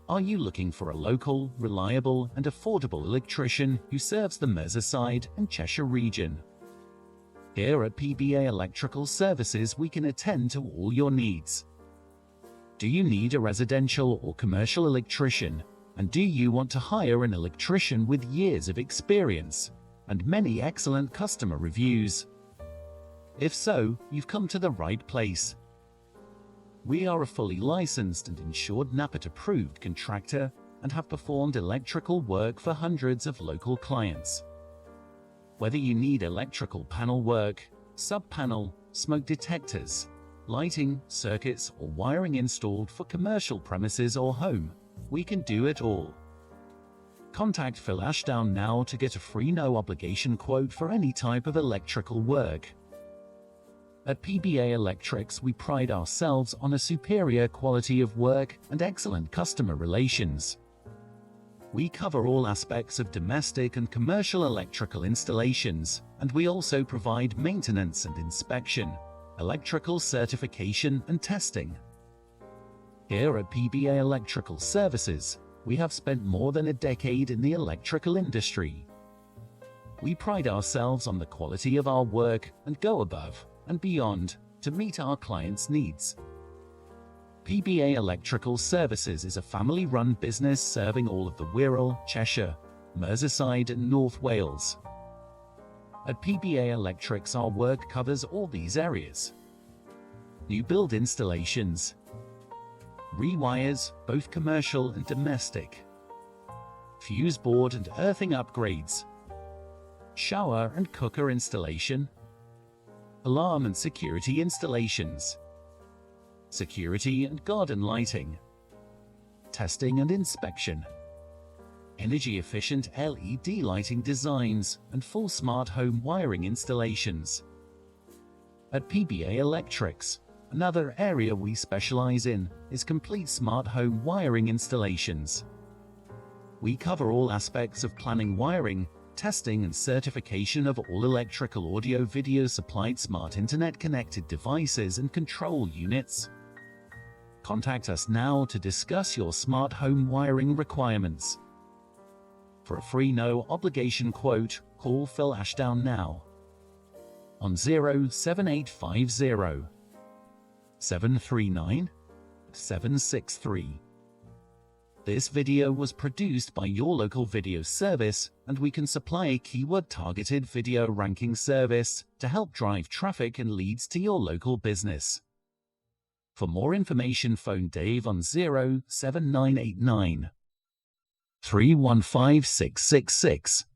Are you looking for a local, reliable, and affordable electrician who serves the Merseyside and Cheshire region? Here at PBA Electrical Services, we can attend to all your needs. Do you need a residential or commercial electrician? And do you want to hire an electrician with years of experience and many excellent customer reviews? If so, you've come to the right place. We are a fully licensed and insured NAPIT Approved contractor and have performed electrical work for hundreds of local clients. Whether you need electrical panel work, sub-panel, smoke detectors, lighting, circuits, or wiring installed for commercial premises or home, we can do it all. Contact Phil Ashdown now to get a free no-obligation quote for any type of electrical work. At PBA Electrics, we pride ourselves on a superior quality of work and excellent customer relations. We cover all aspects of domestic and commercial electrical installations, and we also provide maintenance and inspection, electrical certification and testing. Here at PBA Electrical Services, we have spent more than a decade in the electrical industry. We pride ourselves on the quality of our work and go above and beyond to meet our clients' needs. PBA Electrical Services is a family-run business serving all of the Wirral, Cheshire, Merseyside and North Wales. At PBA Electrics, our work covers all these areas: new build installations, rewires, both commercial and domestic, fuse board and earthing upgrades, shower and cooker installation, alarm and security installations, security and garden lighting, testing and inspection, energy-efficient LED lighting designs, and full smart home wiring installations. At PBA Electrics, another area we specialize in is complete smart home wiring installations. We cover all aspects of planning wiring, testing and certification of all electrical audio-video supplied smart internet-connected devices and control units. Contact us now to discuss your smart home wiring requirements. For a free no-obligation quote, call Phil Ashdown now on 07850 739 763. This video was produced by YourLocal Video Service, and we can supply a keyword-targeted video ranking service to help drive traffic and leads to your local business. For more information, phone Dave on 07989 315666.